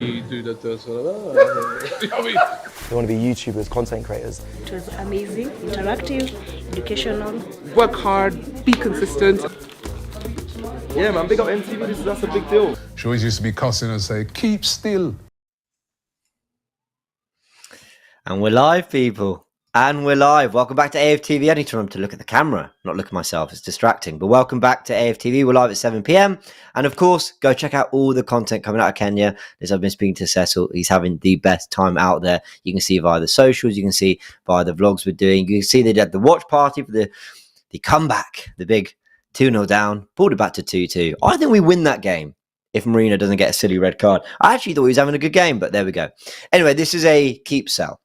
do that They want to be YouTubers, content creators. It was amazing, interactive, educational. Work hard, be consistent. Yeah, man, big up MTV. That's a big deal. She always used to be cussing and say, keep still. And we're live, people. And we're live. Welcome back to AFTV. I need to remember to look at the camera, not look at myself. It's distracting. But welcome back to AFTV. We're live at 7 p.m. And of course, go check out all the content coming out of Kenya. As I've been speaking to Cecil, he's having the best time out there. You can see via the socials. You can see via the vlogs we're doing. You can see they did the watch party for the comeback, the big 2-0 down, pulled it back to 2-2. I think we win that game if Merino doesn't get a silly red card. I actually thought he was having a good game, but there we go. Anyway, this is a keep sell.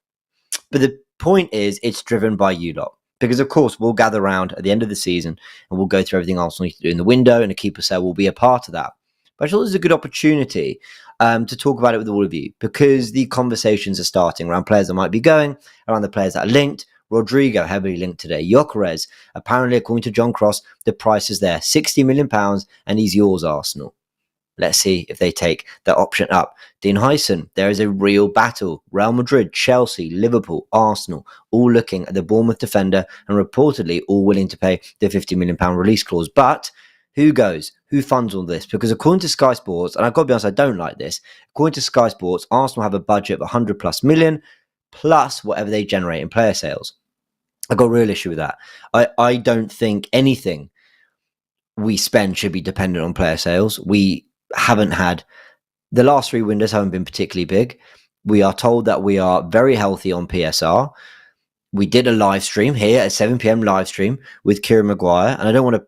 But the point is, it's driven by you lot. Because, of course, we'll gather around at the end of the season and we'll go through everything Arsenal need to do in the window, and a keeper sale will be a part of that. But I thought this was a good opportunity to talk about it with all of you, because the conversations are starting around players that might be going, around the players that are linked. Rodrigo, heavily linked today. Gyökeres, apparently, according to John Cross, the price is there. £60 million, and he's yours, Arsenal. Let's see if they take that option up. Dean Hyson, there is a real battle. Real Madrid, Chelsea, Liverpool, Arsenal, all looking at the Bournemouth defender and reportedly all willing to pay the £50 million release clause. But who goes? Who funds all this? Because according to Sky Sports, and I've got to be honest, I don't like this. According to Sky Sports, Arsenal have a budget of 100 plus million, plus whatever they generate in player sales. I've got a real issue with that. I don't think anything we spend should be dependent on player sales. We haven't had, the last three windows haven't been particularly big. We are told that we are very healthy on PSR. We did a live stream here at 7 p.m. live stream with Kieran Maguire, and I don't want to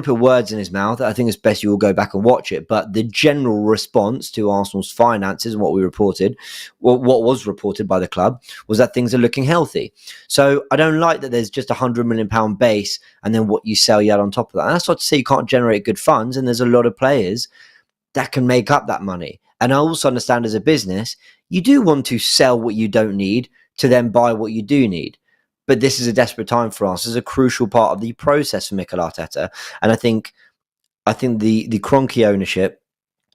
put words in his mouth. I think it's best you all go back and watch it. But the general response to Arsenal's finances and what we reported, what was reported by the club, was that things are looking healthy. So I don't like that there's just £100 million base and then what you sell you add on top of that. And that's not to say you can't generate good funds, and there's a lot of players that can make up that money. And I also understand as a business, you do want to sell what you don't need to then buy what you do need. But this is a desperate time for us. It's a crucial part of the process for Mikel Arteta. And I think the Kroenke ownership,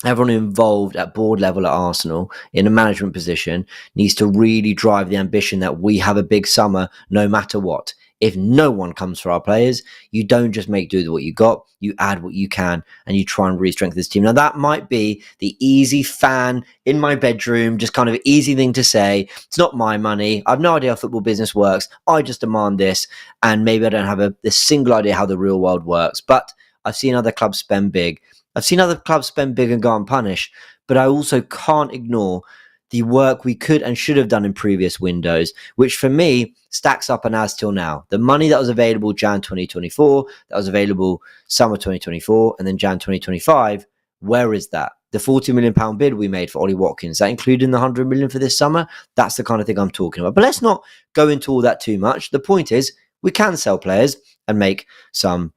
everyone involved at board level at Arsenal in a management position, needs to really drive the ambition that we have a big summer no matter what. If no one comes for our players, you don't just make do with what you got. You add what you can and you try and really strengthen this team. Now, that might be the easy fan in my bedroom, just kind of easy thing to say. It's not my money. I've no idea how football business works. I just demand this. And maybe I don't have a single idea how the real world works. But I've seen other clubs spend big. I've seen other clubs spend big and go unpunished. But I also can't ignore the work we could and should have done in previous windows, which for me stacks up and as till now. The money that was available Jan 2024, that was available summer 2024, and then Jan 2025, where is that? The £40 million bid we made for Ollie Watkins, that including the £100 million for this summer? That's the kind of thing I'm talking about. But let's not go into all that too much. The point is, we can sell players and make some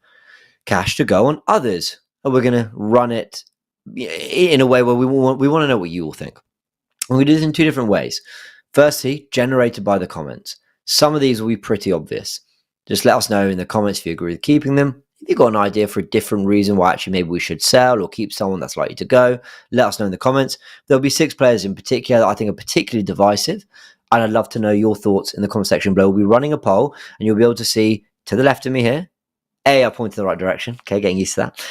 cash to go on others. And we're going to run it in a way where we want to know what you all think. And we do this in two different ways. Firstly, generated by the comments. Some of these will be pretty obvious. Just let us know in the comments if you agree with keeping them. If you've got an idea for a different reason why actually maybe we should sell or keep someone that's likely to go, let us know in the comments. There'll be 6 players in particular that I think are particularly divisive, and I'd love to know your thoughts in the comment section below. We'll be running a poll, and you'll be able to see to the left of me here. I point in the right direction. Okay, getting used to that.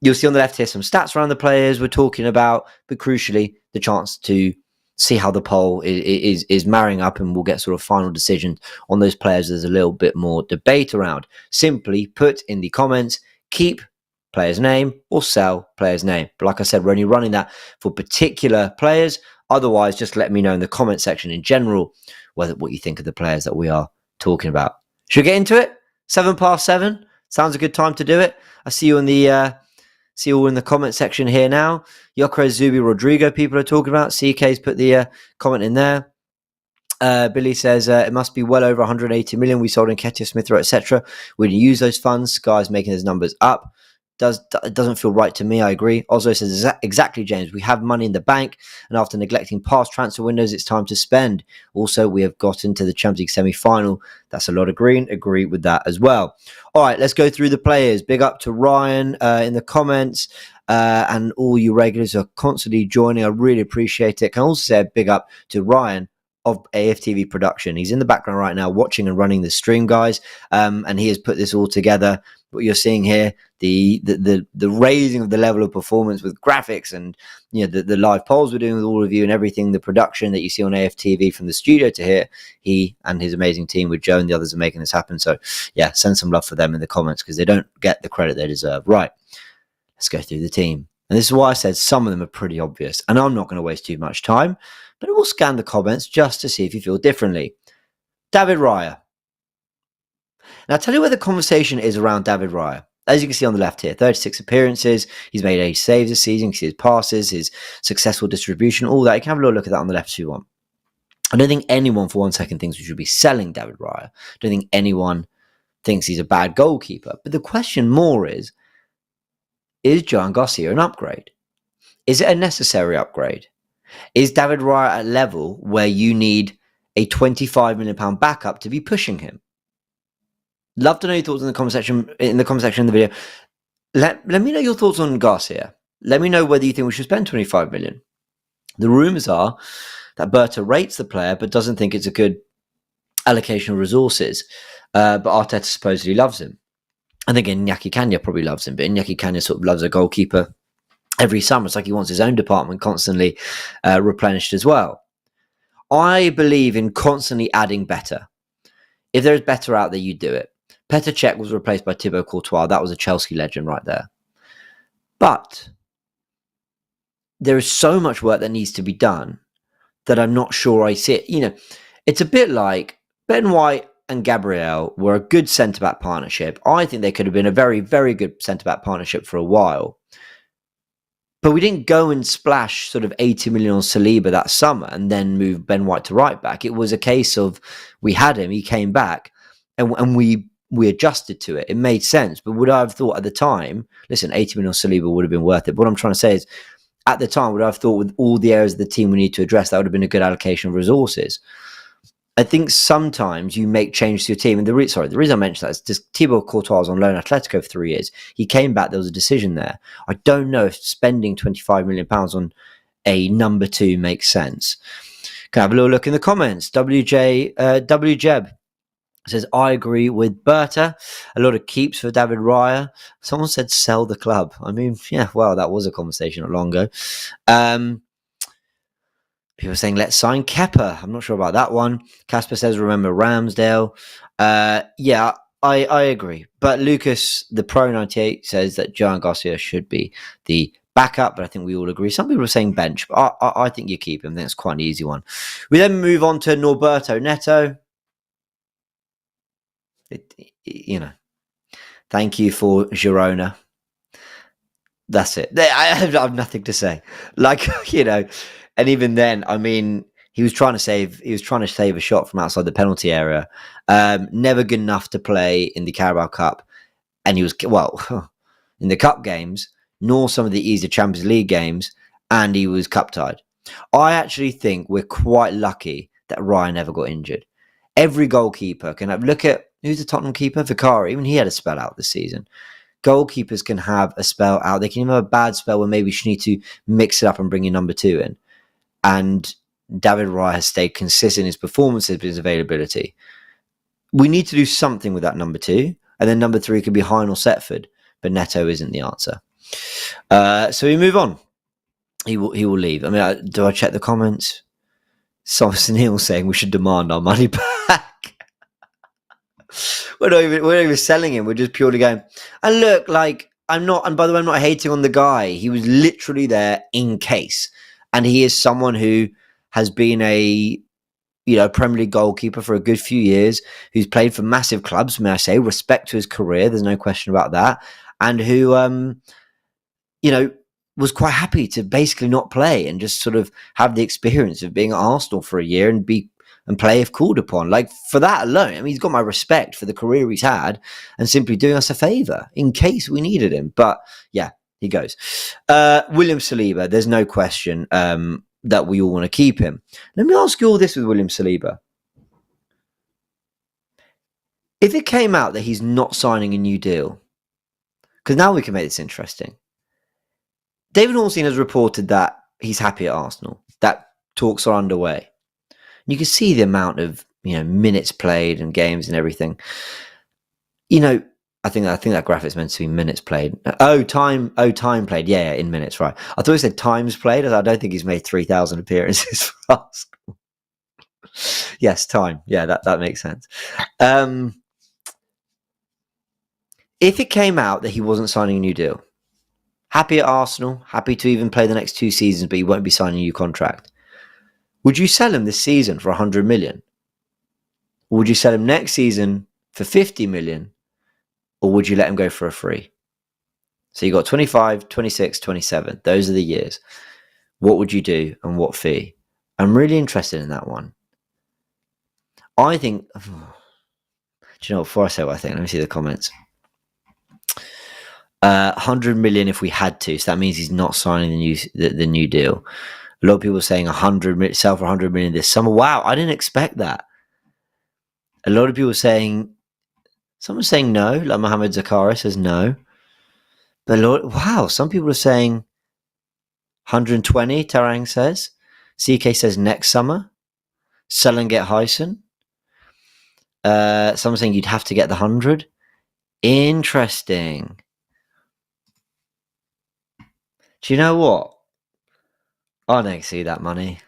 You'll see on the left here some stats around the players we're talking about, but crucially, the chance to see how the poll is marrying up, and we'll get sort of final decisions on those players. There's a little bit more debate around. Simply put in the comments, keep player's name or sell player's name. But like I said, we're only running that for particular players. Otherwise, just let me know in the comment section in general what you think of the players that we are talking about. Should we get into it? 7:07. Sounds a good time to do it. I see you in the see you all in the comment section here now. Gyökeres, Zubi, Rodrigo, people are talking about. CK's put the comment in there. Billy says it must be well over 180 million. We sold Nketiah, Smith Rowe, etc. We didn't use those funds. Sky's making those numbers up. It doesn't feel right to me. I agree. Oslo says exactly, James. We have money in the bank, and after neglecting past transfer windows, it's time to spend. Also, we have got into the Champions League semi-final. That's a lot of green. Agree with that as well. All right, let's go through the players. Big up to Ryan in the comments. and all you regulars are constantly joining. I really appreciate it. Can also say a big up to Ryan of AFTV production. He's in the background right now watching and running the stream, guys, and he has put this all together. What you're seeing here, the raising of the level of performance with graphics and the live polls we're doing with all of you and everything, the production that you see on AFTV from the studio to here, he and his amazing team with Joe and the others are making this happen. So yeah, send some love for them in the comments because they don't get the credit they deserve. Right, let's go through the team. And this is why I said some of them are pretty obvious, and I'm not going to waste too much time, but I will scan the comments just to see if you feel differently. David Raya. Now, I'll tell you where the conversation is around David Raya. As you can see on the left here, 36 appearances. He's made 8 saves this season. You can see his passes, his successful distribution, all that. You can have a little look at that on the left if you want. I don't think anyone for 1 second thinks we should be selling David Raya. I don't think anyone thinks he's a bad goalkeeper. But the question more is Joan Garcia an upgrade? Is it a necessary upgrade? Is David Raya at a level where you need a £25 million backup to be pushing him? Love to know your thoughts in the comment section. In the the video, let me know your thoughts on Garcia. Let me know whether you think we should spend 25 million. The rumours are that Berta rates the player but doesn't think it's a good allocation of resources. But Arteta supposedly loves him. I think Iñaki Kanya probably loves him, but Iñaki Kanya sort of loves a goalkeeper every summer. It's like he wants his own department constantly replenished as well. I believe in constantly adding better. If there's better out there, you do it. Petr Cech was replaced by Thibaut Courtois. That was a Chelsea legend right there. But there is so much work that needs to be done that I'm not sure I see it. It's a bit like Ben White and Gabriel were a good centre-back partnership. I think they could have been a very, very good centre-back partnership for a while. But we didn't go and splash sort of 80 million on Saliba that summer and then move Ben White to right back. It was a case of we had him, he came back, and we adjusted to it. It made sense. But would I have thought at the time, listen, 80 million on Saliba would have been worth it. But what I'm trying to say is, at the time, would I have thought with all the areas of the team we need to address, that would have been a good allocation of resources? I think sometimes you make changes to your team. And the reason I mentioned that is just Thibaut Courtois was on loan at Atletico for 3 years. He came back. There was a decision there. I don't know if spending £25 million on a number 2 makes sense. Can I have a little look in the comments? WJeb says, I agree with Berta. A lot of keeps for David Raya. Someone said sell the club. I mean, yeah, well, that was a conversation not long ago. People are saying, let's sign Kepa. I'm not sure about that one. Casper says, remember Ramsdale. Yeah, I agree. But Lucas, the Pro 98, says that Joan Garcia should be the backup, but I think we all agree. Some people are saying bench, but I think you keep him. I think it's quite an easy one. We then move on to Norberto Neto. Thank you for Girona. That's it. I have nothing to say. And even then, I mean, he was trying to save a shot from outside the penalty area. Never good enough to play in the Carabao Cup, and he was in the cup games, nor some of the easier Champions League games, and he was cup tied. I actually think we're quite lucky that Ryan never got injured. Every goalkeeper can have, look at who's the Tottenham keeper, Vicario. Even he had a spell out this season. Goalkeepers can have a spell out. They can even have a bad spell where maybe you need to mix it up and bring your number 2 in. And David Raya has stayed consistent in his performances, his availability. We need to do something with that number 2. And then number 3 could be Hein or Setford. But Neto isn't the answer. So we move on. He will leave. I mean, do I check the comments? Neil saying we should demand our money back. We're not even selling him. We're just purely going, and look, I'm not, and by the way, I'm not hating on the guy. He was literally there in case. And he is someone who has been a Premier League goalkeeper for a good few years, who's played for massive clubs, may I say, respect to his career. There's no question about that. And who, was quite happy to basically not play and just sort of have the experience of being at Arsenal for a year and play if called upon. For that alone, I mean, he's got my respect for the career he's had and simply doing us a favour in case we needed him. But yeah, he goes. William Saliba, there's no question that we all want to keep him. Let me ask you all this with William Saliba. If it came out that he's not signing a new deal, because now we can make this interesting. David Ornstein has reported that he's happy at Arsenal. That talks are underway. You can see the amount of minutes played and games and everything. I think that graphic's meant to be minutes played. Time played. Yeah, in minutes, right. I thought it said times played. I don't think he's made 3,000 appearances for Arsenal. Yes, time. Yeah, that makes sense. If it came out that he wasn't signing a new deal, happy at Arsenal, happy to even play the next 2 seasons, but he won't be signing a new contract, would you sell him this season for 100 million? Or would you sell him next season for 50 million? Or would you let him go for a free? So you got 25, 26, 27. Those are the years. What would you do and what fee? I'm really interested in that one. I think... do you know what? Before I say what I think, let me see the comments. 100 million if we had to. So that means he's not signing the new deal. A lot of people are saying 100 sell for 100 million this summer. Wow, I didn't expect that. A lot of people are saying... Someone's saying no, like Mohamed Zakari says no. But wow, some people are saying 120, Tarang says. CK says next summer. Sell and get Hyson. Someone's saying you'd have to get the 100. Interesting. Do you know what? I don't see that money.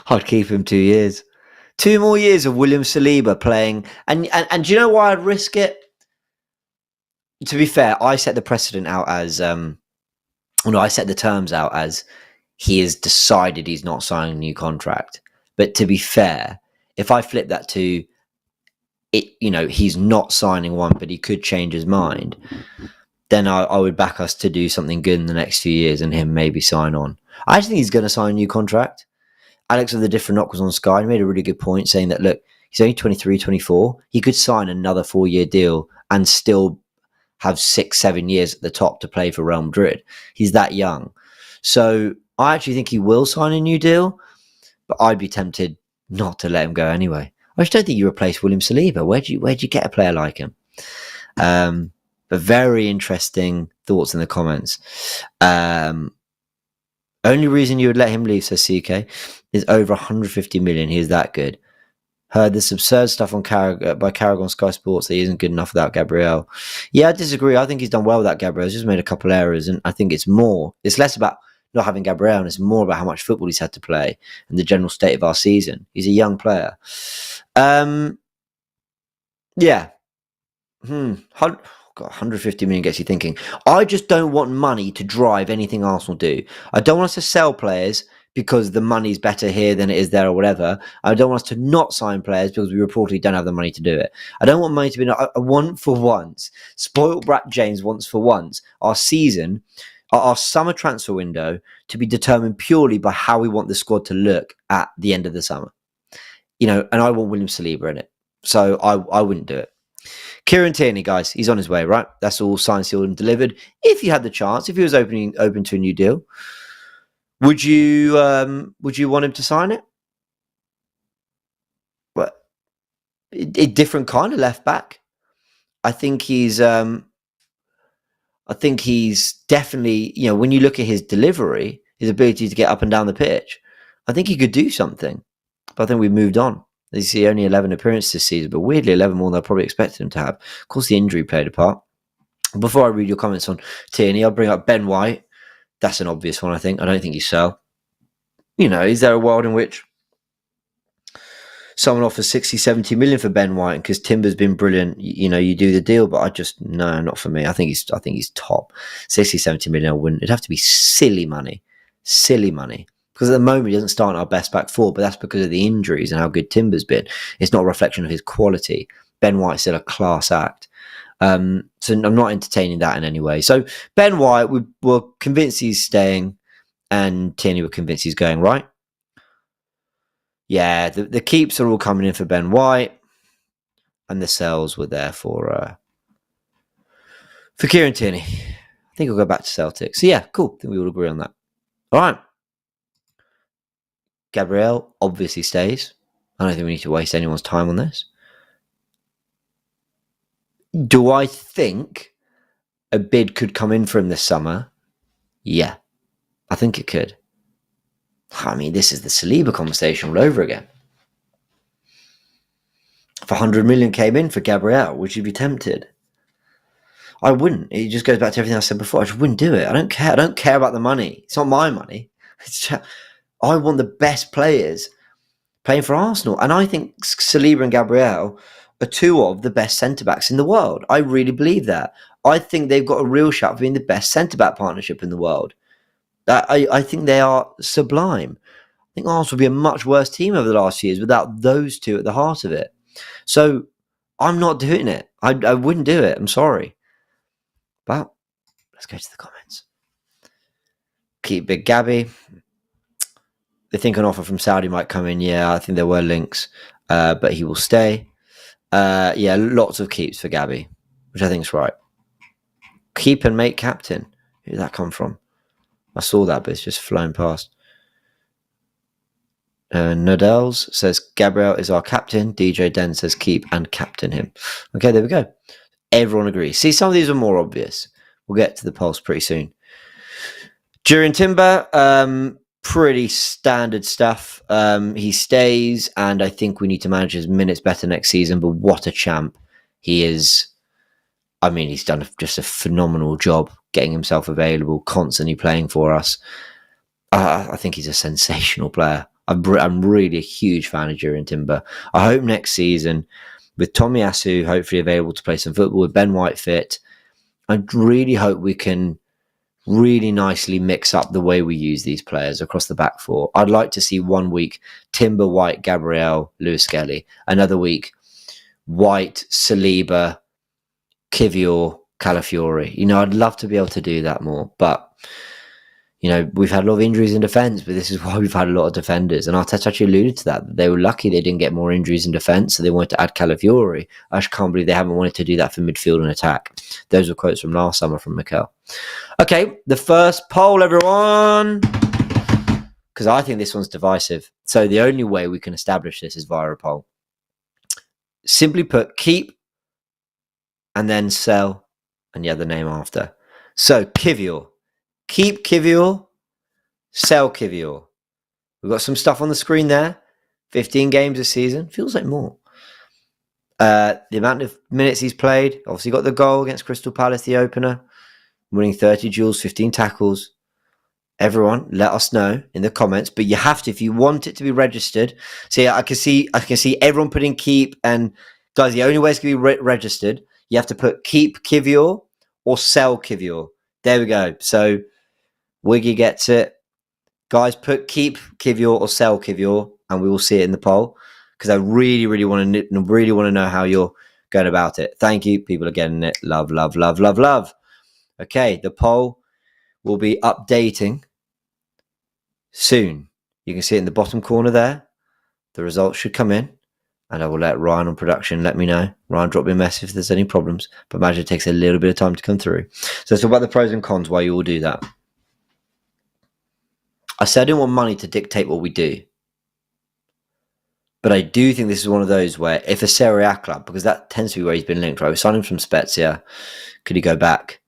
I'd keep him 2 years. 2 more years of William Saliba playing. And do you know why I'd risk it? To be fair, I set the precedent out as... I set the terms out as he has decided he's not signing a new contract. But to be fair, if I flip that to... he's not signing one, but he could change his mind, then I would back us to do something good in the next few years and him maybe sign on. I actually think he's going to sign a new contract. Alex of the Different Knock was on Sky and made a really good point saying that, look, he's only 23, 24. He could sign another 4-year deal and still have 6-7 years at the top to play for Real Madrid. He's that young. So I actually think he will sign a new deal, but I'd be tempted not to let him go anyway. I just don't think you replace William Saliba. Where'd you get a player like him? But very interesting thoughts in the comments. Only reason you would let him leave, says CK, is over 150 million. He is that good. Heard this absurd stuff on by Carragher on Sky Sports that he isn't good enough without Gabriel. Yeah, I disagree. I think he's done well without Gabriel. He's just made a couple errors, and I think it's less about not having Gabriel, and it's more about how much football he's had to play and the general state of our season. He's a young player. Yeah. God, 150 million gets you thinking. I just don't want money to drive anything Arsenal do. I don't want us to sell players because the money's better here than it is there or whatever. I don't want us to not sign players because we reportedly don't have the money to do it. I don't want money to be... I want for once. Spoiled brat James wants for once our summer transfer window to be determined purely by how we want the squad to look at the end of the summer. And I want William Saliba in it. So I wouldn't do it. Keiran Tierney, guys, he's on his way, right? That's all signed, sealed, and delivered. If you had the chance, if he was open to a new deal, would you want him to sign it? Well, a different kind of left back. I think he's definitely, when you look at his delivery, his ability to get up and down the pitch, I think he could do something. But I think we've moved on. You see only 11 appearances this season, but weirdly 11 more than I probably expected him to have. Of course, the injury played a part. Before I read your comments on Tierney, I'll bring up Ben White. That's an obvious one, I think. I don't think you sell. Is there a world in which someone offers 60, 70 million for Ben White because Timber's been brilliant? You do the deal, but no, not for me. I think he's top. 60, 70 million, I wouldn't. It'd have to be silly money. Silly money. Because at the moment, he doesn't start in our best back four, but that's because of the injuries and how good Timber's been. It's not a reflection of his quality. Ben White's still a class act. So I'm not entertaining that in any way. So Ben White, we were convinced he's staying, and Tierney were convinced he's going, right? Yeah, the keeps are all coming in for Ben White, and the sells were there for Keiran Tierney. I think I'll go back to Celtic. So yeah, cool. I think we all agree on that. All right. Gabriel obviously stays. I don't think we need to waste anyone's time on this. Do I think a bid could come in for him this summer? Yeah, I think it could. I mean, this is the Saliba conversation all over again. If 100 million came in for Gabriel, would you be tempted? I wouldn't. It just goes back to everything I said before. I just wouldn't do it. I don't care. I don't care about the money. It's not my money. I want the best players playing for Arsenal. And I think Saliba and Gabriel are two of the best centre-backs in the world. I really believe that. I think they've got a real shot of being the best centre-back partnership in the world. I think they are sublime. I think Arsenal would be a much worse team over the last few years without those two at the heart of it. So I'm not doing it. I wouldn't do it. I'm sorry. But let's go to the comments. Keep Big Gabby. They think an offer from Saudi might come in. Yeah, I think there were links, but he will stay. Yeah, lots of keeps for Gabby, which I think is right. Keep and make captain. Who did that come from? I saw that, but it's just flown past. Nadels says Gabriel is our captain. DJ Den says keep and captain him. Okay, there we go. Everyone agrees. See, some of these are more obvious. We'll get to the polls pretty soon. Keiran Timber, pretty standard stuff. He stays, and I think we need to manage his minutes better next season. But what a champ he is. I mean, he's done just a phenomenal job getting himself available, constantly playing for us. I think he's a sensational player. I'm really a huge fan of Keiran Timber. I hope next season, with Tomiyasu hopefully available to play some football, with Ben White fit, I really hope we can really nicely mix up the way we use these players across the back four. I'd like to see 1 week Timber, White, Gabriel, Lewis Skelly. Another week White, Saliba, Kiwior, Calafiori. I'd love to be able to do that more. But, we've had a lot of injuries in defence, but this is why we've had a lot of defenders. And Arteta actually alluded to that. They were lucky they didn't get more injuries in defence, so they wanted to add Calafiori. I just can't believe they haven't wanted to do that for midfield and attack. Those were quotes from last summer from Mikel. Okay, the first poll, everyone. Because I think this one's divisive. So the only way we can establish this is via a poll. Simply put, keep and then sell and the name after. So Kiwior. Keep Kiwior, sell Kiwior. We've got some stuff on the screen there. 15 games this season. Feels like more. The amount of minutes he's played. Obviously got the goal against Crystal Palace, the opener. Winning 30 duels, 15 tackles. Everyone, let us know in the comments. But you have to, if you want it to be registered. See, I can see everyone putting keep. And guys, the only way it's going to be registered, you have to put keep Kiwior or sell Kiwior. There we go. So Wiggy gets it. Guys, put keep Kiwior or sell Kiwior, and we will see it in the poll, because I really, really want to know how you're going about it. Thank you. People are getting it. Love, love, love, love, love. Okay, the poll will be updating soon. You can see it in the bottom corner there. The results should come in, and I will let Ryan on production let me know. Ryan, drop me a message if there's any problems, but imagine it takes a little bit of time to come through. So let's talk about the pros and cons while you all do that. I said I didn't want money to dictate what we do. But I do think this is one of those where if a Serie A club, because that tends to be where he's been linked, right? We signed him from Spezia. Could he go back?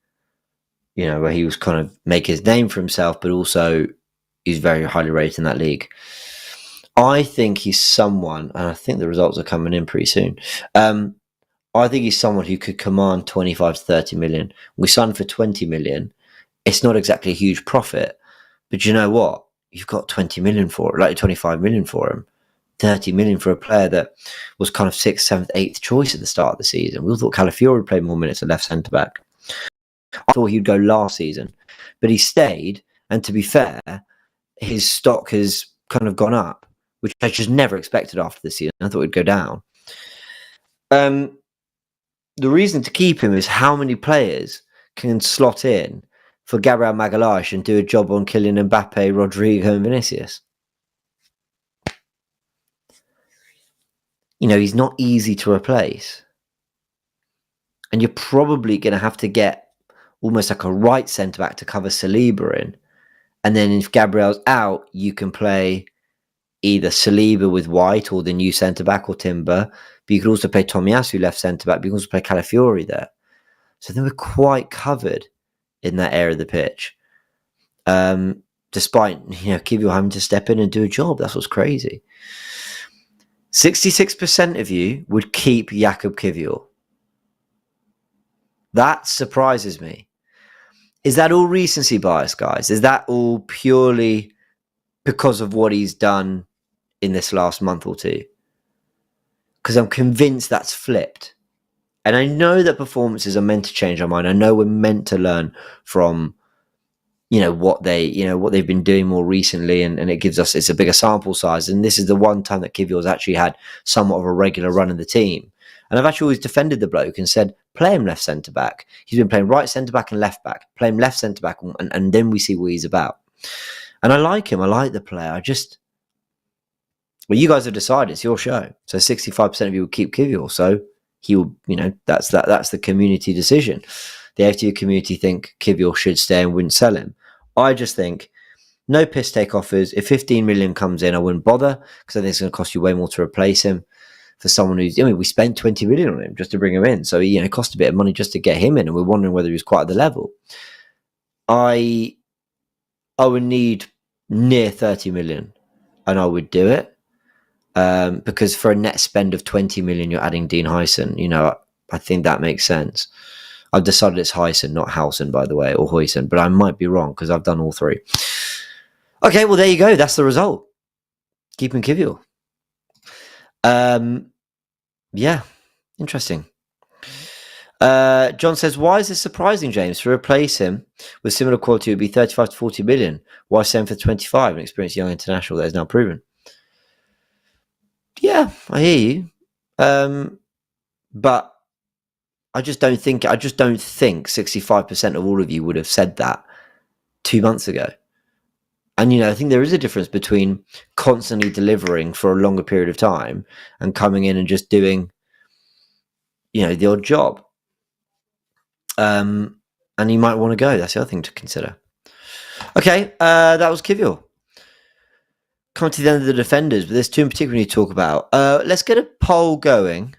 Where he was kind of make his name for himself, but also he's very highly rated in that league. I think he's someone, and I think the results are coming in pretty soon. I think he's someone who could command 25 to 30 million. We signed for 20 million. It's not exactly a huge profit, but you know what? You've got 20 million for it, like 25 million for him. 30 million for a player that was kind of 6th, 7th, 8th choice at the start of the season. We all thought Calafiori would play more minutes at left centre back. I thought he'd go last season, but he stayed. And to be fair, his stock has kind of gone up, which I just never expected after the season. I thought it'd go down. The reason to keep him is how many players can slot in for Gabriel Magalhaes and do a job on Kylian Mbappe, Rodrigo, and Vinicius. He's not easy to replace. And you're probably going to have to get almost like a right centre-back to cover Saliba in. And then if Gabriel's out, you can play either Saliba with White or the new centre-back or Timber. But you could also play Tomiyasu left centre-back. But you can also play Calafiori there. So then we're quite covered in that area of the pitch. despite Kiwior having to step in and do a job. That's what's crazy. 66% of you would keep Jakub Kiwior. That surprises me. Is that all recency bias, guys? Is that all purely because of what he's done in this last month or two? Because I'm convinced that's flipped. And I know that performances are meant to change our mind. I know we're meant to learn from, what they've been doing more recently, and it gives us, it's a bigger sample size. And this is the one time that Kiwior's actually had somewhat of a regular run in the team. And I've actually always defended the bloke and said, play him left centre back. He's been playing right centre back and left back. Play him left centre back, and then we see what he's about. And I like him. I like the player. Well, you guys have decided. It's your show. So 65% of you will keep Kiwior. So he will, that's the community decision. The AFTV community think Kiwior should stay and wouldn't sell him. I just think no piss take offers. If 15 million comes in, I wouldn't bother, because I think it's going to cost you way more to replace him. For someone who's, we spent 20 million on him just to bring him in. So, it cost a bit of money just to get him in, and we're wondering whether he was quite at the level. I would need near 30 million, and I would do it. Because for a net spend of 20 million, you're adding Dean Huyson. I think that makes sense. I've decided it's Huyson, not Howson, by the way, or Huyson, but I might be wrong because I've done all three. Okay, well, there you go. That's the result. Keeping Kiwior. Yeah, interesting. John says, why is this surprising, James? To replace him with similar quality would be 35 to 40 million. Why send for 25, an experienced young international that is now proven? Yeah, I hear you. But I just don't think 65% of all of you would have said that 2 months ago. And, I think there is a difference between constantly delivering for a longer period of time and coming in and just doing, the odd job. And you might want to go. That's the other thing to consider. Okay, that was Kiwior. Come to the end of the defenders, but there's two in particular we need to talk about. Let's get a poll going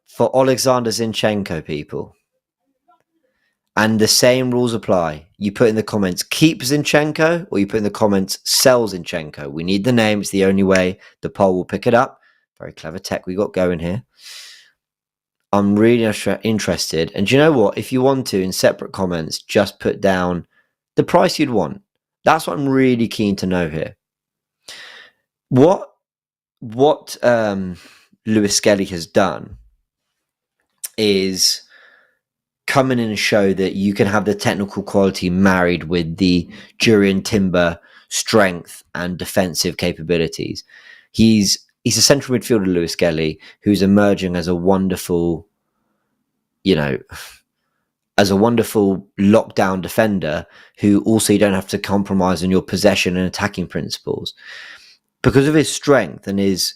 for Alexander Zinchenko, people. And the same rules apply. You put in the comments, keep Zinchenko, or you put in the comments, sell Zinchenko. We need the name. It's the only way the poll will pick it up. Very clever tech we got going here. I'm really interested. And do you know what? If you want to, in separate comments, just put down the price you'd want. That's what I'm really keen to know here. What Lewis Skelly has done is come in and show that you can have the technical quality married with the Jurriën Timber strength and defensive capabilities. He's a central midfielder, Lewis Skelly, who's emerging as a wonderful, lockdown defender who also you don't have to compromise on your possession and attacking principles. Because of his strength and his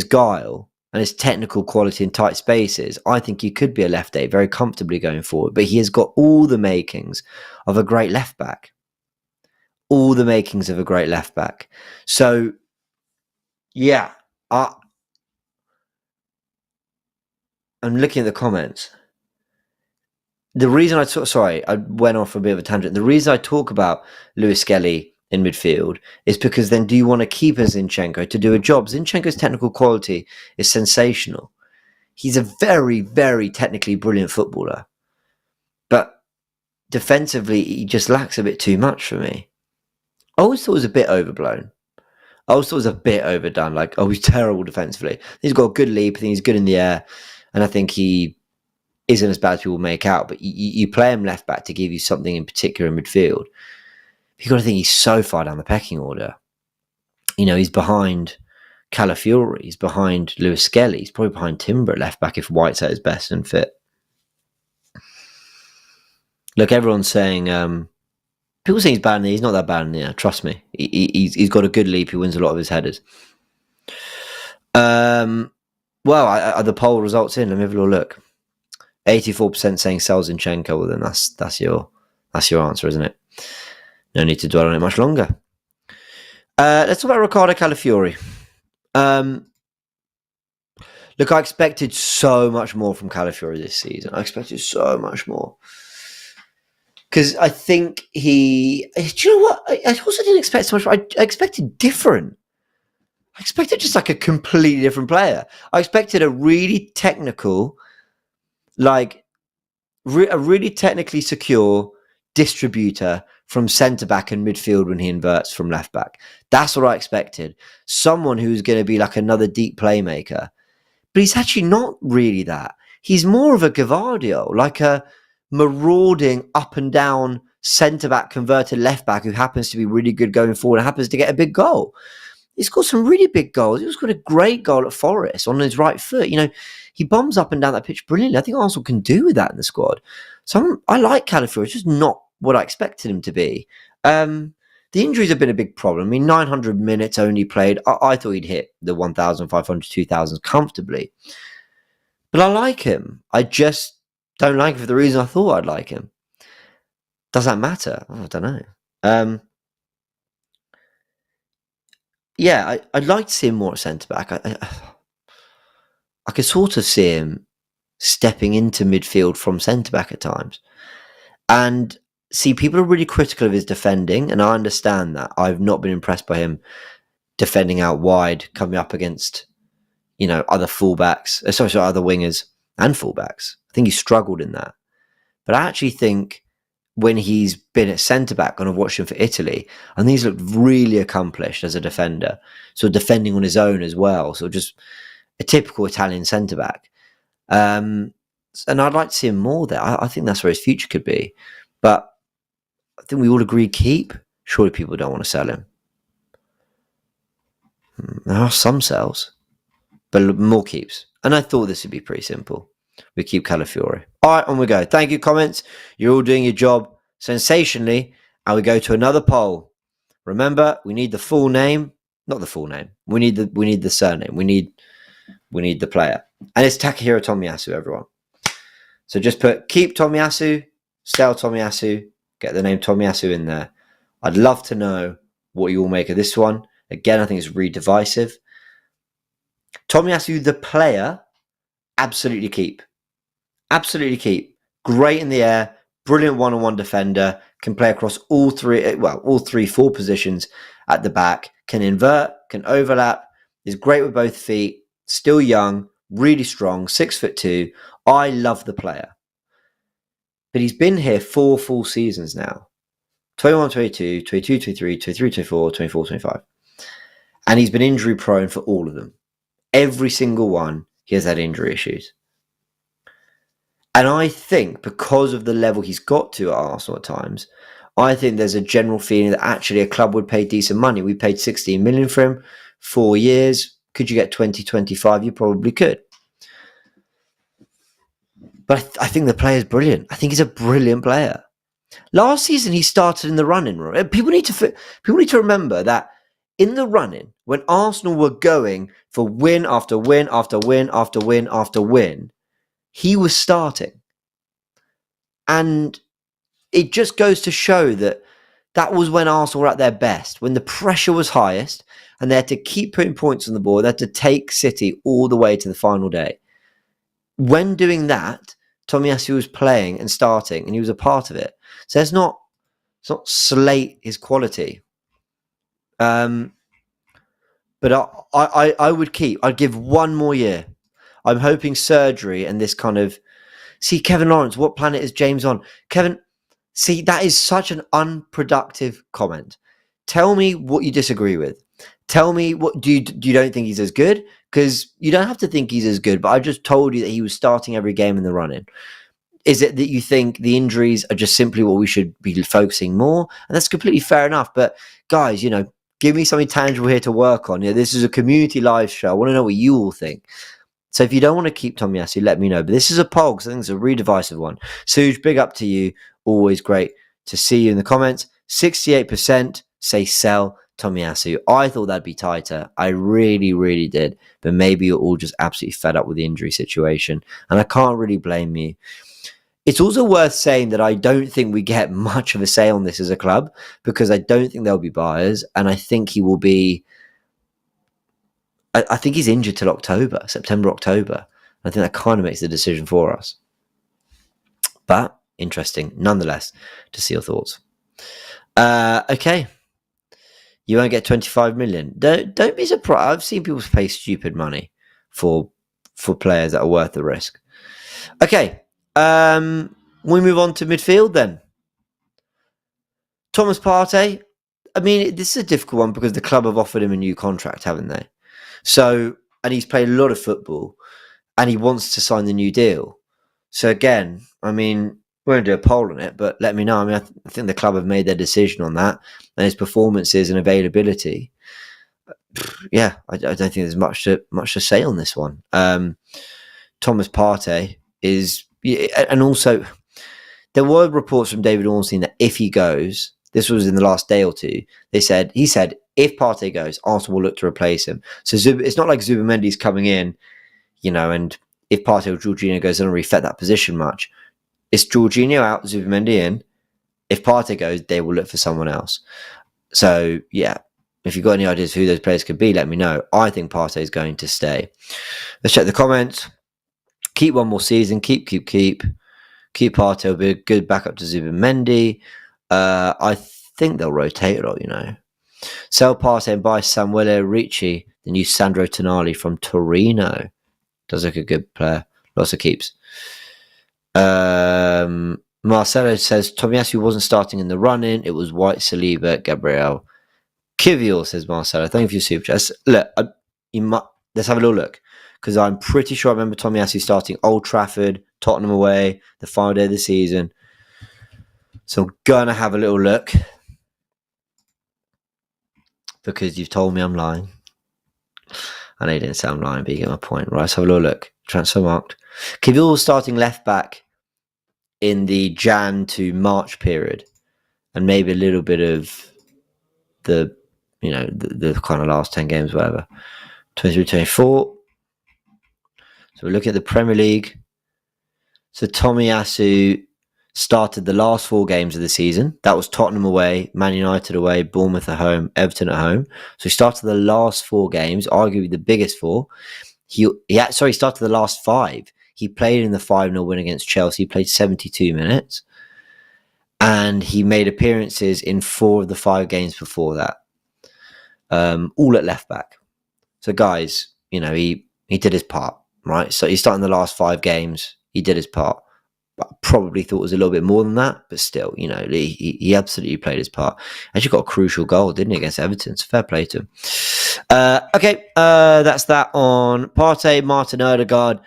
guile and his technical quality in tight spaces, I think he could be a left eight very comfortably going forward. But he has got all the makings of a great left back. All the makings of a great left back. So, yeah, I'm looking at the comments. The reason I went off a bit of a tangent. The reason I talk about Lewis Skelly in midfield is because then do you want to keep a Zinchenko to do a job? Zinchenko's technical quality is sensational. He's a very, very technically brilliant footballer. But defensively, he just lacks a bit too much for me. I always thought it was a bit overblown. I always thought it was a bit overdone. Like, he's terrible defensively. He's got a good leap. I think he's good in the air. And I think he isn't as bad as people make out. But you play him left back to give you something in particular in midfield. You've got to think he's so far down the pecking order. He's behind Calafiori. He's behind Lewis Skelly. He's probably behind Timber at left back if White's at his best and fit. Look, everyone's saying, people say he's bad in the air. He's not that bad in the air. Trust me. He's got a good leap. He wins a lot of his headers. Well, are the poll results in? Let me have a little look. 84% saying sell Zinchenko. Well, then that's your answer, isn't it? No need to dwell on it much longer. Let's talk about Riccardo Calafiori. Look, I expected so much more from Calafiori this season. I expected so much more. Because I think do you know what? I also didn't expect so much. I expected different. I expected just like a completely different player. I expected a really technical, like a really technically secure distributor from centre back and midfield when he inverts from left back. That's what I expected. Someone who's going to be like another deep playmaker. But he's actually not really that. He's more of a Gavardio, like a marauding up and down centre back converted left back who happens to be really good going forward and happens to get a big goal. He's got some really big goals. He's got a great goal at Forest on his right foot. You know, he bombs up and down that pitch brilliantly. I think Arsenal can do with that in the squad. So I like Calafiori. It's just not what I expected him to be. The injuries have been a big problem. I mean, 900 minutes only played. I thought he'd hit the 1,500, 2,000 comfortably. But I like him. I just don't like him for the reason I thought I'd like him. Does that matter? I don't know. Yeah, I'd like to see him more at centre-back. I could sort of see him stepping into midfield from centre-back at times. And see, people are really critical of his defending, and I understand that. I've not been impressed by him defending out wide, coming up against, you know, other fullbacks, other wingers and fullbacks. I think he struggled in that. But I actually think when he's been at centre-back, and I've watched him for Italy, and he's looked really accomplished as a defender. So defending on his own as well. So just a typical Italian centre-back. And I'd like to see him more there. I think that's where his future could be. But I think we all agree keep. Surely people don't want to sell him. There are some sells, but more keeps. And I thought this would be pretty simple. We keep Calafiori. All right, on we go. Thank you, comments. You're all doing your job sensationally. And we go to another poll. Remember, we need the full name. Not the full name. We need the surname. We need the player. And it's Takahiro Tomiyasu, everyone. So just put keep Tomiyasu, sell Tomiyasu, get the name Tomiyasu in there. I'd love to know what you all make of this one. Again, I think it's really divisive. Tomiyasu, the player, absolutely keep. Absolutely keep. Great in the air, brilliant one-on-one defender, can play across all three, four positions at the back, can invert, can overlap, is great with both feet, still young, really strong, 6'2". I love the player. But he's been here 4 full seasons now. 21, 22, 22, 23, 23, 24, 24, 25. And he's been injury prone for all of them. Every single one, he has had injury issues. And I think because of the level he's got to at Arsenal at times, I think there's a general feeling that actually a club would pay decent money. We paid 16 million for him, 4 years. Could you get 20, 25? You probably could. But I think the player's brilliant. I think he's a brilliant player. Last season, he started in the run-in. People need to remember that in the run-in, when Arsenal were going for win after win after win after win after win, he was starting. And it just goes to show that was when Arsenal were at their best, when the pressure was highest, and they had to keep putting points on the board. They had to take City all the way to the final day. When doing that, Tomiyasu was playing and starting, and he was a part of it. So let's not slate his quality. But I would keep. I'd give 1 more year. I'm hoping surgery and this kind of... See, Kevin Lawrence, what planet is James on? Kevin, see, that is such an unproductive comment. Tell me what you disagree with. Tell me what you don't think he's as good, because you don't have to think he's as good, but I just told you that he was starting every game in the run-in. Is it that you think the injuries are just simply what we should be focusing more? And that's completely fair enough. But guys, give me something tangible here to work on. This is a community live show. I want to know what you all think. So if you don't want to keep Tomiyasu, let me know. But this is a poll, because I think it's a really divisive one. Suj, big up to you. Always great to see you in the comments. 68% say sell Tomiyasu. I thought that'd be tighter. I really, really did. But maybe you're all just absolutely fed up with the injury situation. And I can't really blame you. It's also worth saying that I don't think we get much of a say on this as a club, because I don't think there'll be buyers. And I think he will be... I think he's injured till September, October. I think that kind of makes the decision for us. But interesting nonetheless to see your thoughts. Okay. You won't get 25 million. Don't be surprised. I've seen people pay stupid money for players that are worth the risk. Okay. We move on to midfield then. Thomas Partey. I mean, this is a difficult one because the club have offered him a new contract, haven't they? So, and he's played a lot of football and he wants to sign the new deal. So again, I mean, we won't do a poll on it, but let me know. I mean, I think the club have made their decision on that, and his performances and availability. Yeah, I don't think there's much to say on this one. Thomas Partey is, and also there were reports from David Ornstein that if he goes, this was in the last day or two, he said if Partey goes, Arsenal will look to replace him. So it's not like Zubamendi's coming in, and if Partey or Jorginho goes, they don't really fit that position much. It's Jorginho out, Zubamendi in. If Partey goes, they will look for someone else. So, yeah, if you've got any ideas who those players could be, let me know. I think Partey is going to stay. Let's check the comments. Keep one more season. Keep. Keep Partey will be a good backup to Zubamendi. I think they'll rotate a lot, Sell Partey and buy Samuele Ricci, the new Sandro Tonali from Torino. Does look a good player. Lots of keeps. Marcelo says Tomiyasu wasn't starting in the run-in. It was White, Saliba, Gabriel. Kiwior, says Marcelo. Thank you for your super chat. Look, let's have a little look, because I'm pretty sure I remember Tomiyasu starting Old Trafford, Tottenham away, the final day of the season. So I'm gonna have a little look, because you've told me I'm lying. I know you didn't say I'm lying, but you get my point. Right, let's have a little look. Transfer marked. Kiwior was starting left back in the Jan to March period, and maybe a little bit of the kind of last 10 games, whatever. 23-24. So we're looking at the Premier League. So Tomiyasu started the last 4 games of the season. That was Tottenham away, Man United away, Bournemouth at home, Everton at home. So he started the last 4 games, arguably the biggest 4. He started the last 5. He played in the 5-0 win against Chelsea. He played 72 minutes. And he made appearances in 4 of the 5 games before that. All at left back. So guys, he did his part, right? So he's starting the last 5 games. He did his part. But I probably thought it was a little bit more than that. But still, he absolutely played his part. Actually got a crucial goal, didn't he, against Everton? So fair play to him. Okay, that's that on Partey, Martin Odegaard.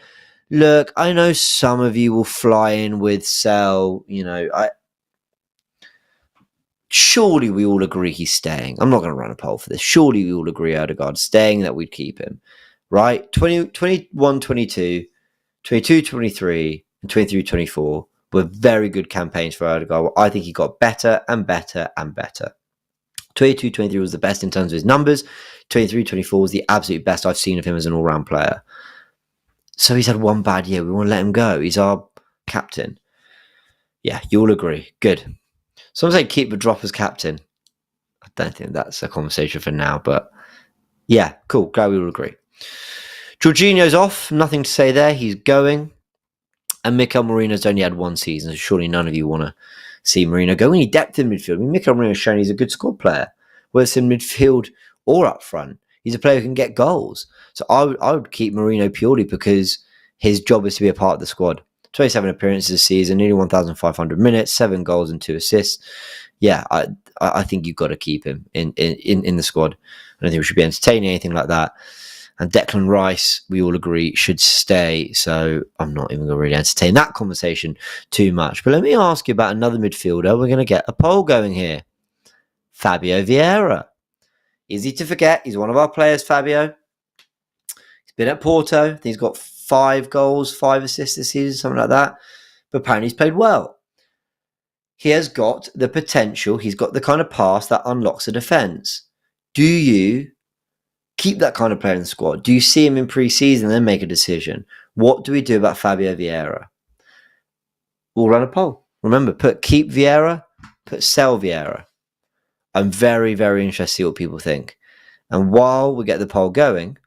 Look, I know some of you will fly in with sell. Surely we all agree he's staying. I'm not going to run a poll for this. Surely we all agree Odegaard's staying, that we'd keep him, right? 21, 22, 22, 23, and 23, 24 were very good campaigns for Odegaard. I think he got better and better and better. 22, 23 was the best in terms of his numbers. 23, 24 was the absolute best I've seen of him as an all-round player. So he's had one bad year. We want to let him go. He's our captain. Yeah, you all agree. Good. Some say keep the drop as captain. I don't think that's a conversation for now, but yeah, cool. Glad we all agree. Jorginho's off. Nothing to say there. He's going. And Mikel Merino's only had 1 season, so surely none of you want to see Merino go. We need depth in midfield. I mean, Mikel Merino's shown he's a good squad player, whether it's in midfield or up front. He's a player who can get goals. So I would keep Merino purely because his job is to be a part of the squad. 27 appearances this season, nearly 1,500 minutes, 7 goals and 2 assists. Yeah, I think you've got to keep him in the squad. I don't think we should be entertaining anything like that. And Declan Rice, we all agree, should stay. So I'm not even going to really entertain that conversation too much. But let me ask you about another midfielder. We're going to get a poll going here. Fabio Vieira. Easy to forget. He's one of our players, Fabio. He's been at Porto. I think he's got 5 goals, 5 assists this season, something like that. But apparently he's played well. He has got the potential. He's got the kind of pass that unlocks a defence. Do you keep that kind of player in the squad? Do you see him in pre-season and then make a decision? What do we do about Fabio Vieira? We'll run a poll. Remember, put keep Vieira, put sell Vieira. I'm very, very interested to see what people think. And while we get the poll going,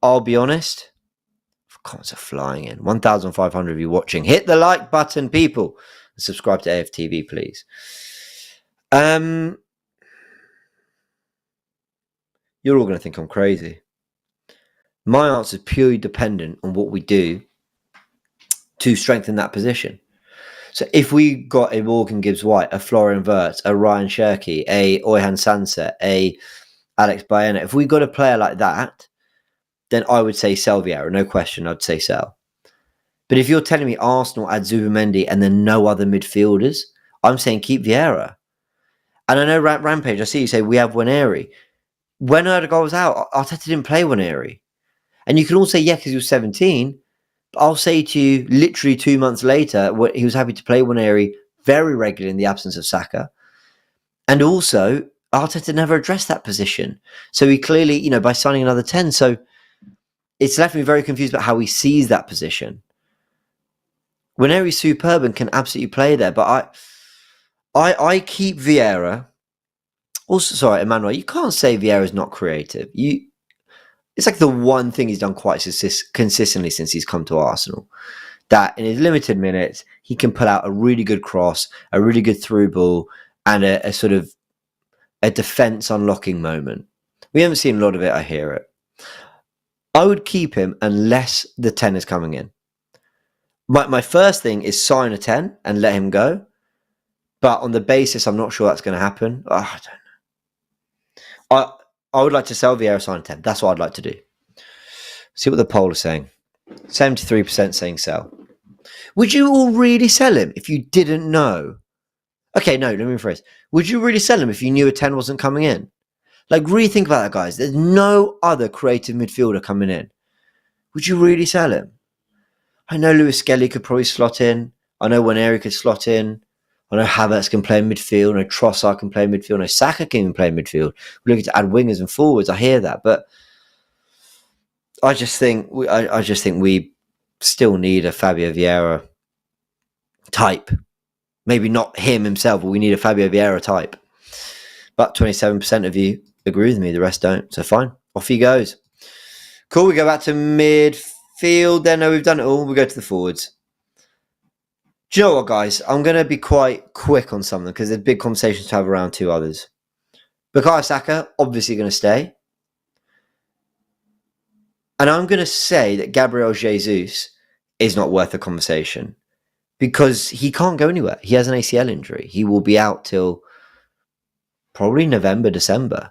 I'll be honest, comments are flying in. 1,500 of you watching. Hit the like button, people. subscribe to AFTV, please. You're all going to think I'm crazy. My answer is purely dependent on what we do to strengthen that position. So if we got a Morgan Gibbs-White, a Florian Wirtz, a Ryan Cherki, a Oyhan Sansa, a Alex Baena, if we got a player like that, then I would say sell Vieira. No question, I'd say sell. But if you're telling me Arsenal add Zubimendi and then no other midfielders, I'm saying keep Vieira. And I know Rampage, I see you say we have Waneri. When Erdogan was out, Arteta didn't play Waneri. And you can all say, yeah, because he was 17. But I'll say to you, literally 2 months later, he was happy to play Waneri very regularly in the absence of Saka. And also, Arteta never addressed that position. So he clearly, by signing another 10. So it's left me very confused about how he sees that position. Waneri's superb and can absolutely play there. But I keep Vieira. Also, sorry, Emmanuel, you can't say Vieira's not creative. It's like the one thing he's done quite consistently since he's come to Arsenal. That in his limited minutes, he can pull out a really good cross, a really good through ball, and a sort of a defence unlocking moment. We haven't seen a lot of it, I hear it. I would keep him unless the 10 is coming in. My first thing is sign a 10 and let him go. But on the basis, I'm not sure that's going to happen. I don't know. I would like to sell Vieira, sign a 10. That's what I'd like to do. See what the poll is saying. 73% saying sell. Would you all really sell him if you didn't know? Okay, no, let me rephrase. Would you really sell him if you knew a 10 wasn't coming in? Like, really think about that, guys. There's no other creative midfielder coming in. Would you really sell him? I know Lewis Skelly could probably slot in. I know Waneri could slot in. I know Havertz can play midfield. I know Trossard can play midfield. I know Saka can even play midfield. We're looking to add wingers and forwards. I hear that, but I just think we still need a Fabio Vieira type. Maybe not him himself, but we need a Fabio Vieira type. But 27% of you agree with me. The rest don't. So fine. Off he goes. Cool. We go back to midfield. Then no, we've done it all. We go to the forwards. Do you know what, guys? I'm going to be quite quick on something because there's big conversations to have around two others. Bukayo Saka, obviously going to stay. And I'm going to say that Gabriel Jesus is not worth a conversation because he can't go anywhere. He has an ACL injury. He will be out till probably November, December.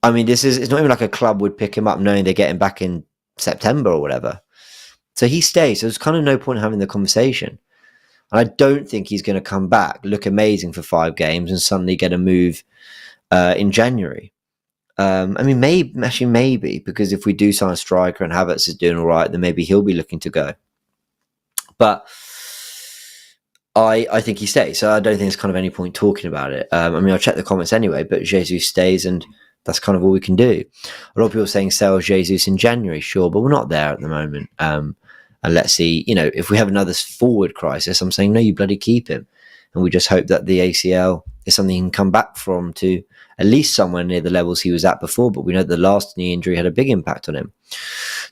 I mean, it's not even like a club would pick him up knowing they're getting back in September or whatever. So he stays. So there's kind of no point in having the conversation. And I don't think he's going to come back, look amazing for 5 games and suddenly get a move in January. I mean, maybe, because if we do sign a striker and Havertz is doing all right, then maybe he'll be looking to go. But I think he stays, so I don't think there's kind of any point talking about it. I mean, I'll check the comments anyway, but Jesus stays, and that's kind of all we can do. A lot of people are saying sell Jesus in January, sure, but we're not there at the moment. And let's see, if we have another forward crisis, I'm saying, no, you bloody keep him. And we just hope that the ACL is something he can come back from to at least somewhere near the levels he was at before. But we know the last knee injury had a big impact on him.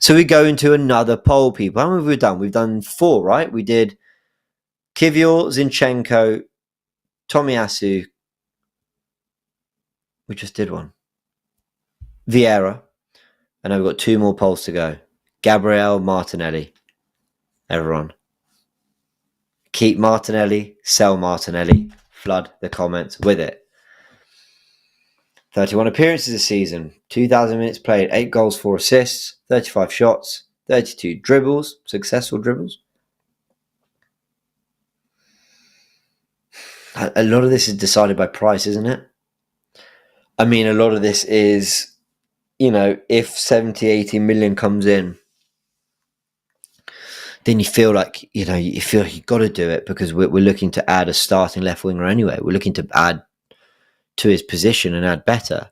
So we go into another poll, people. How many have we done? We've done 4, right? We did Kiwior, Zinchenko, Tomiyasu. We just did one. Vieira. And now we've got 2 more polls to go. Gabriel, Martinelli. Everyone. Keep Martinelli, sell Martinelli, flood the comments with it. 31 appearances this season, 2,000 minutes played, 8 goals, 4 assists, 35 shots, 32 dribbles, successful dribbles. A lot of this is decided by price, isn't it? I mean, a lot of this is, if 70, 80 million comes in, then you feel like, you've got to do it because we're looking to add a starting left winger anyway. We're looking to add to his position and add better.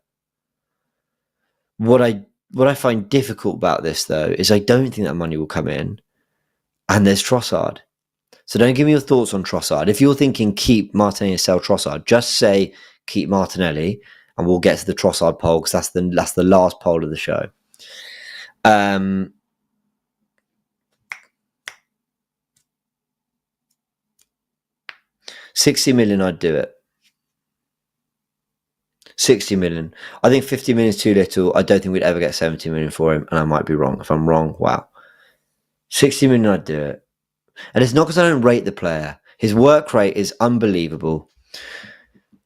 What I find difficult about this, though, is I don't think that money will come in. And there's Trossard. So don't give me your thoughts on Trossard. If you're thinking keep Martinelli and sell Trossard, just say keep Martinelli and we'll get to the Trossard poll because that's the last poll of the show. 60 million, I'd do it. 60 million. I think 50 million is too little. I don't think we'd ever get 70 million for him, and I might be wrong. If I'm wrong, wow. 60 million, I'd do it. And it's not because I don't rate the player. His work rate is unbelievable.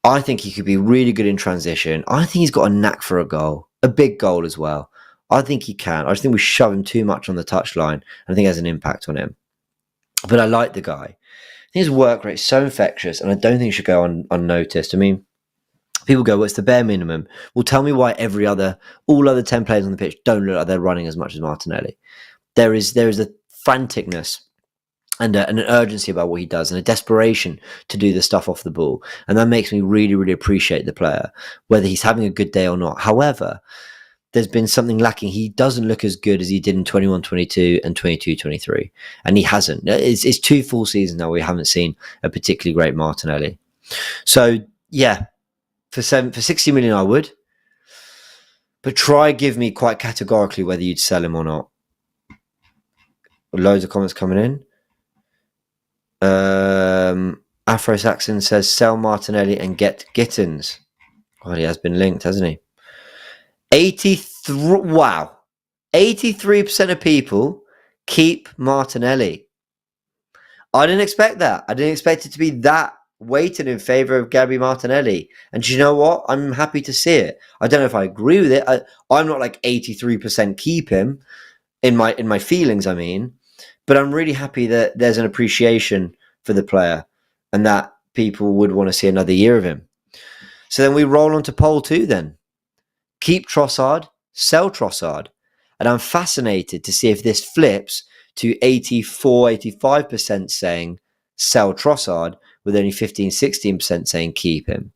I think he could be really good in transition. I think he's got a knack for a goal, a big goal as well. I think he can. I just think we shove him too much on the touchline. I think it has an impact on him. But I like the guy. I think his work rate is so infectious, and I don't think it should go unnoticed. I mean, people go, well, it's the bare minimum. Well, tell me why all other 10 players on the pitch don't look like they're running as much as Martinelli. There is a franticness and an urgency about what he does and a desperation to do the stuff off the ball. And that makes me really, really appreciate the player, whether he's having a good day or not. However, there's been something lacking. He doesn't look as good as he did in 21-22 and 22-23. And he hasn't. It's 2 full seasons now we haven't seen a particularly great Martinelli. So, yeah. For 60 million, I would. But try give me quite categorically whether you'd sell him or not. Loads of comments coming in. Afro Saxon says, sell Martinelli and get Gittins. Well, he has been linked, hasn't he? 83% of people keep Martinelli. I didn't expect that. I didn't expect it to be that weighted in favour of Gabby Martinelli. And do you know what? I'm happy to see it. I don't know if I agree with it. I'm not like 83% keep him in my feelings, I mean. But I'm really happy that there's an appreciation for the player and that people would want to see another year of him. So then we roll on to poll 2 then. Keep Trossard, sell Trossard. And I'm fascinated to see if this flips to 84-85% saying sell Trossard, with only 15-16% saying keep him.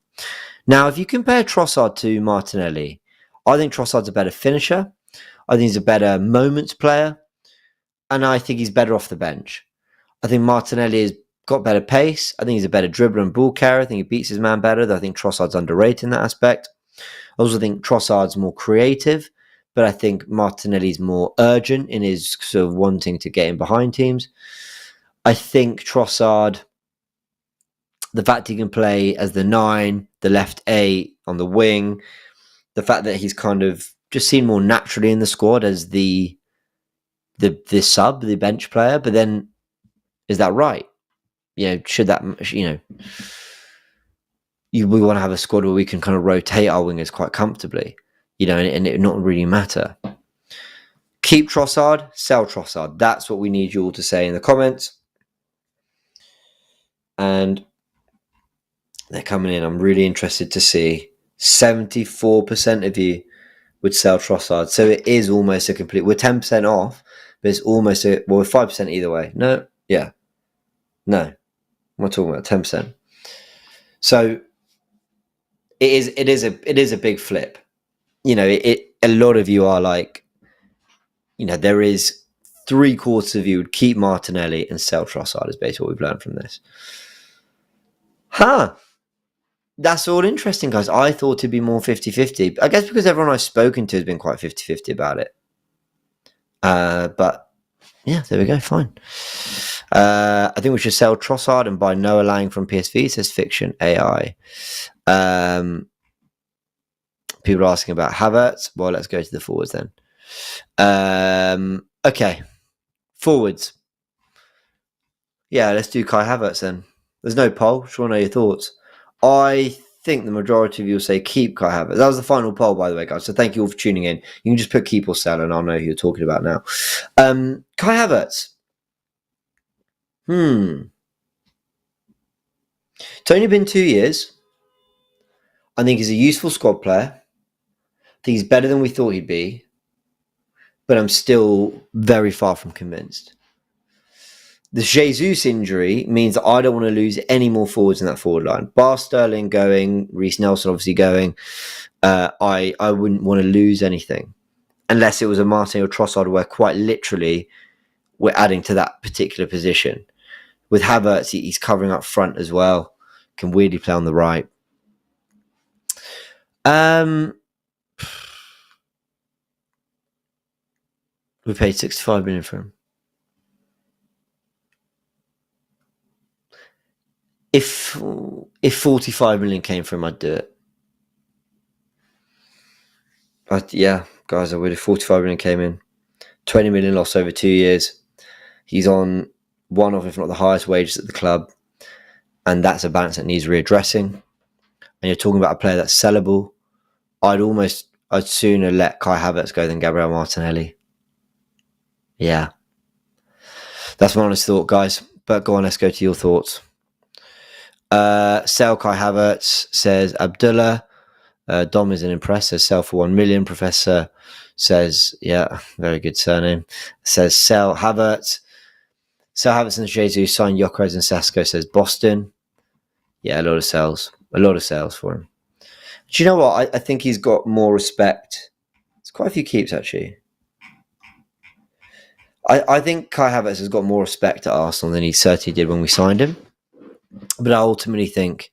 Now, if you compare Trossard to Martinelli, I think Trossard's a better finisher. I think he's a better moments player. And I think he's better off the bench. I think Martinelli has got better pace. I think he's a better dribbler and ball carrier. I think he beats his man better. I think Trossard's underrated in that aspect. I also think Trossard's more creative, but I think Martinelli's more urgent in his sort of wanting to get in behind teams. I think Trossard, the fact he can play as the 9, the left 8 on the wing, the fact that he's kind of just seen more naturally in the squad as the sub, the bench player. But then, is that right? Should that, we want to have a squad where we can kind of rotate our wingers quite comfortably, and it not really matter. Keep Trossard, sell Trossard. That's what we need you all to say in the comments. And they're coming in. I'm really interested to see. 74% of you would sell Trossard. So it is almost a complete... We're 10% off, but it's almost we're 5% either way. No? Yeah. No. We're talking about 10%. So it is a big flip. A lot of you are like, there is 3/4 of you would keep Martinelli and sell Trossard is basically what we've learned from this. That's all interesting, guys. I thought it'd be more 50-50. I guess because everyone I've spoken to has been quite 50-50 about it. But yeah, there we go. Fine. I think we should sell Trossard and buy Noah Lang from PSV. It says Fiction AI. People are asking about Havertz. Well, let's go to the forwards then. Okay. Forwards. Yeah, let's do Kai Havertz then. There's no poll. Just want to know your thoughts. I think the majority of you will say keep Kai Havertz. That was the final poll, by the way, guys. So thank you all for tuning in. You can just put keep or sell, and I'll know who you're talking about now. Kai Havertz. It's only been 2 years. I think he's a useful squad player. I think he's better than we thought he'd be. But I'm still very far from convinced. The Jesus injury means that I don't want to lose any more forwards in that forward line. Bar Sterling going, Reece Nelson obviously going. I wouldn't want to lose anything. Unless it was a Martin or Trossard where quite literally we're adding to that particular position. With Havertz, he's covering up front as well. Can weirdly play on the right. We paid 65 million for him. If 45 million came from him, I'd do it. Yeah, guys, I would. If 45 million came in, 20 million loss over 2 years. He's on one of, if not the highest wages at the club, and that's a balance that needs readdressing. And you're talking about a player that's sellable. I'd sooner let Kai Havertz go than Gabriel Martinelli. Yeah. That's my honest thought, guys. But go on, let's go to your thoughts. Sell Kai Havertz, says Abdullah. Dom isn't impressed, says sell for 1 million. Professor says, yeah, very good surname. Says sell Havertz. Sell Havertz and Jesus, sign Gyökeres and Sesko, says Boston. Yeah, a lot of sales. A lot of sales for him. Do you know what? I think he's got more respect. There's quite a few keeps, actually. I think Kai Havertz has got more respect at Arsenal than he certainly did when we signed him. But I ultimately think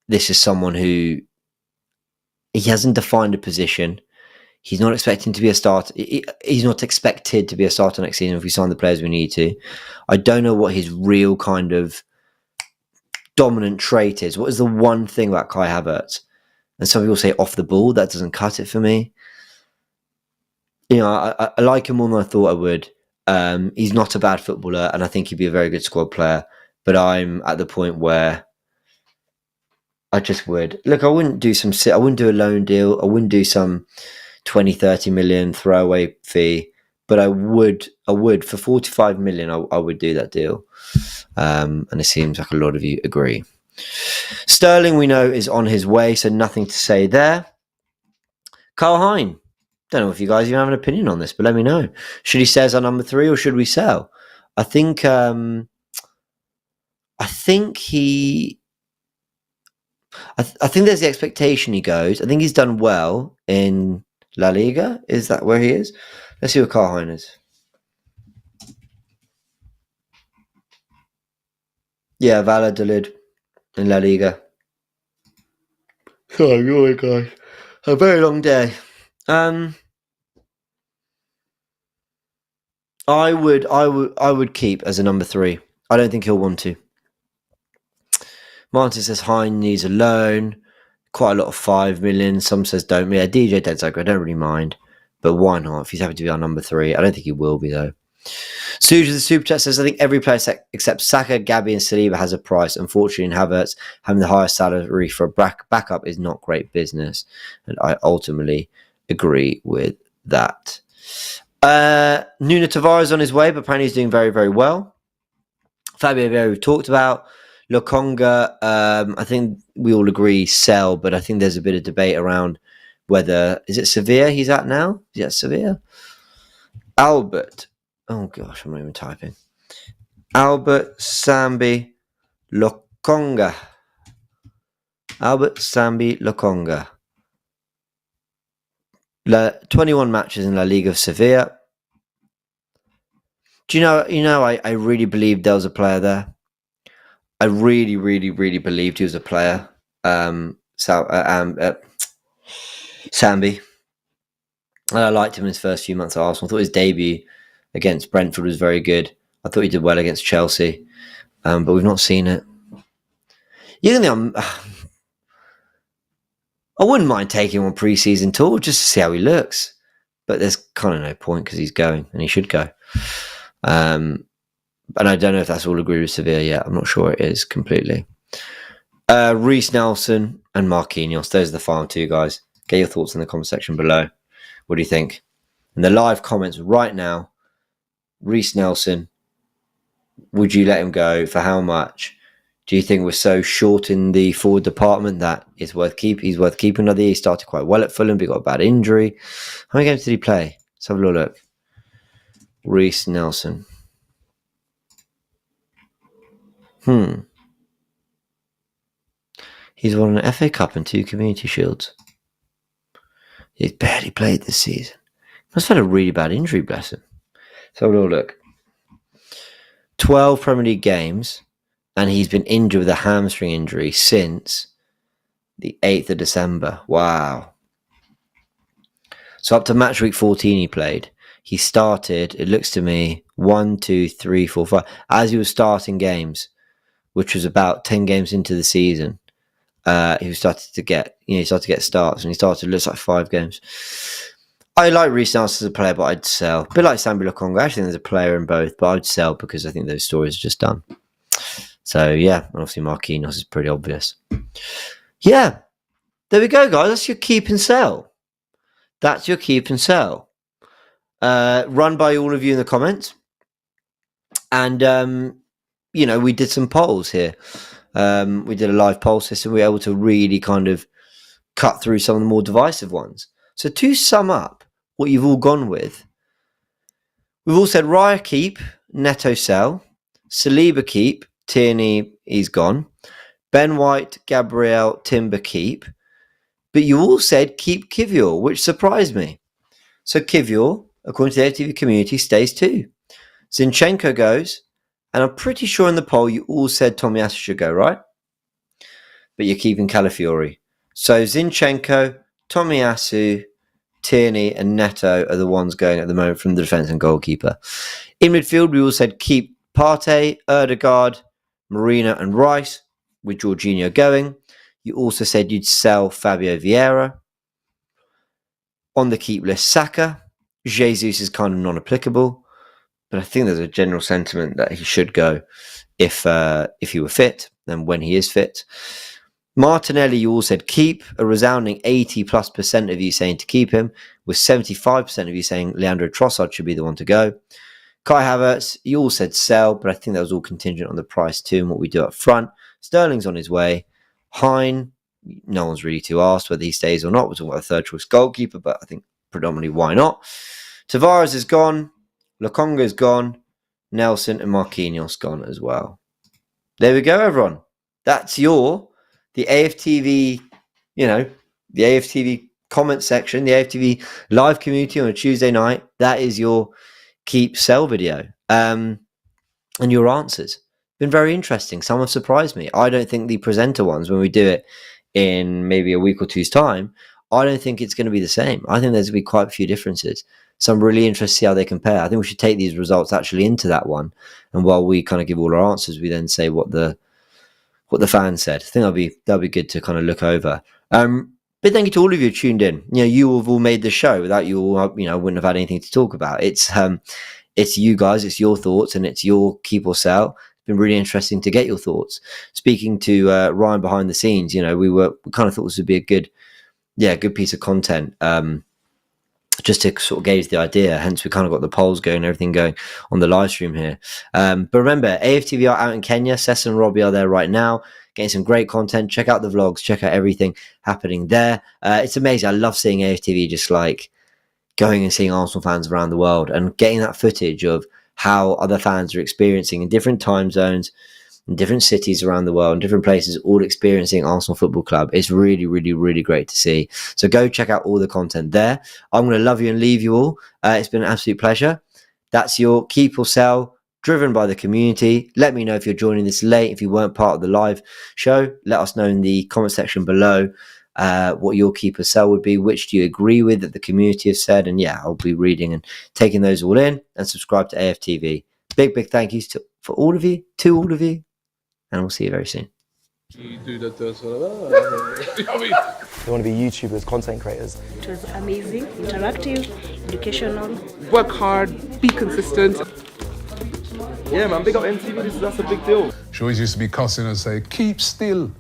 this is someone who he hasn't defined a position. He's not expecting to be a starter. He's not expected to be a starter next season if we sign the players we need to. I don't know what his real kind of dominant trait is. What is the one thing about Kai Havertz? And some people say off the ball. That doesn't cut it for me. You know, I like him more than I thought I would. He's not a bad footballer, and I think he'd be a very good squad player. But I'm at the point where I just would. Look, I wouldn't do a loan deal. I wouldn't do some 20, 30 million throwaway fee. But I would for 45 million, I would do that deal. And it seems like a lot of you agree. Sterling, we know, is on his way, so nothing to say there. Carl Hein. Don't know if you guys even have an opinion on this, but let me know. Should he stay as our number 3 or should we sell? I think there's the expectation he goes. I think he's done well in La Liga. Is that where he is? Let's see what Carl Hein is. Yeah, Valladolid in La Liga. Sorry, guys. A very long day. I would keep as a number 3. I don't think he'll want to. Martin says Hein needs a loan. Quite a lot of 5 million. Some says don't. Yeah, DJ Dedzogre, I don't really mind. But why not? If he's happy to be our number 3. I don't think he will be, though. Suja the Super Chat says, I think every player except Saka, Gabi and Saliba has a price. Unfortunately, in Havertz, having the highest salary for a backup is not great business. And I ultimately agree with that. Nuno Tavares on his way, but apparently he's doing very, very well. Fabio Vieira we've talked about. Lokonga, I think we all agree sell, but I think there's a bit of debate around whether, is it Sevilla he's at now? Is he at Sevilla? Albert, oh gosh, I'm not even typing. Albert Sambi Lokonga. Albert Sambi Lokonga. 21 matches in La Liga of Sevilla. Do you know, I really believed there was a player there. I really, really, really believed he was a player. Sambi. And I liked him in his first few months at Arsenal. I thought his debut against Brentford was very good. I thought he did well against Chelsea. But we've not seen it. You know, I wouldn't mind taking him on pre-season tour just to see how he looks. But there's kind of no point because he's going and he should go. And I don't know if that's all agreed with Sevilla yet. I'm not sure it is completely. Reece Nelson and Marquinhos. Those are the final 2 guys. Get your thoughts in the comment section below. What do you think? In the live comments right now, Reece Nelson, would you let him go? For how much? Do you think we're so short in the forward department that it's worth keeping? He's worth keeping another year. He started quite well at Fulham, but he got a bad injury. How many games did he play? Let's have a little look. Reece Nelson. He's won an FA Cup and 2 Community Shields. He's barely played this season. Must have had a really bad injury, bless him. Let's have a little look. 12 Premier League games, and he's been injured with a hamstring injury since the 8th of December. Wow. So up to match week 14 he played. He started, it looks to me, 1, 2, 3, 4, 5. As he was starting games, which was about 10 games into the season. He started to get, starts, and he started, looks like 5 games. I like Reece Nelson as a player, but I'd sell. A bit like Sambi Lokonga. I actually think there's a player in both, but I'd sell because I think those stories are just done. So, yeah, and obviously Marquinhos is pretty obvious. Yeah, there we go, guys. That's your keep and sell. That's your keep and sell. Run by all of you in the comments. And, we did some polls here. We did a live poll system. We were able to really kind of cut through some of the more divisive ones. So to sum up what you've all gone with, we've all said Raya keep, Neto sell, Saliba keep, Tierney, he's gone, Ben White, Gabriel, Timber keep, but you all said keep Kiwior, which surprised me. So Kiwior, according to the AFTV community, stays too. Zinchenko goes, and I'm pretty sure in the poll you all said Tomiyasu should go, right? But you're keeping Calafiori. So Zinchenko, Tomiyasu, Tierney and Neto are the ones going at the moment from the defence and goalkeeper. In midfield, we all said keep Partey, Ødegaard, Merino and Rice, with Jorginho going. You also said you'd sell Fabio Vieira. On the keep list, Saka. Jesus is kind of non-applicable, but I think there's a general sentiment that he should go if he were fit and when he is fit. Martinelli, you all said keep, a resounding 80+% of you saying to keep him, with 75% of you saying Leandro Trossard should be the one to go. Kai Havertz, you all said sell, but I think that was all contingent on the price too and what we do up front. Sterling's on his way. Hein, no one's really too asked whether he stays or not. We're talking about a third choice goalkeeper, but I think predominantly why not. Tavares is gone. Lokonga is gone. Nelson and Marquinhos gone as well. There we go, everyone. That's the AFTV, the AFTV comment section, the AFTV live community on a Tuesday night. That is your keep sell video. And your answers. Been very interesting. Some have surprised me. I don't think the presenter ones, when we do it in maybe a week or two's time, I don't think it's going to be the same. I think there's going to be quite a few differences. So I'm really interested to see how they compare. I think we should take these results actually into that one. And while we kind of give all our answers, we then say what the fans said. I think that'll be good to kind of look over. But thank you to all of you who tuned in. You have all made the show. Without you all, I wouldn't have had anything to talk about. It's you guys, it's your thoughts, and it's your keep or sell. It's been really interesting to get your thoughts. Speaking to Ryan behind the scenes, we kind of thought this would be a good piece of content. Just to sort of gauge the idea. Hence, we kind of got the polls going and everything going on the live stream here. But remember, AFTV are out in Kenya. Sess and Robbie are there right now, getting some great content. Check out the vlogs. Check out everything happening there. It's amazing. I love seeing AFTV just like going and seeing Arsenal fans around the world and getting that footage of how other fans are experiencing in different time zones, in different cities around the world, in different places, all experiencing Arsenal Football Club. It's really, really, really great to see. So go check out all the content there. I'm going to love you and leave you all. It's been an absolute pleasure. That's your keep or sell, driven by the community. Let me know if you're joining this late. If you weren't part of the live show, let us know in the comment section below what your keep or sell would be. Which do you agree with that the community has said? And yeah, I'll be reading and taking those all in. And subscribe to AFTV. Big thank yous to all of you. And we'll see you very soon. You do that as well. They want to be YouTubers, content creators. It was amazing, interactive, educational. Work hard, be consistent. Yeah, man, big up MTV. That's a big deal. She always used to be cussing and say, keep still.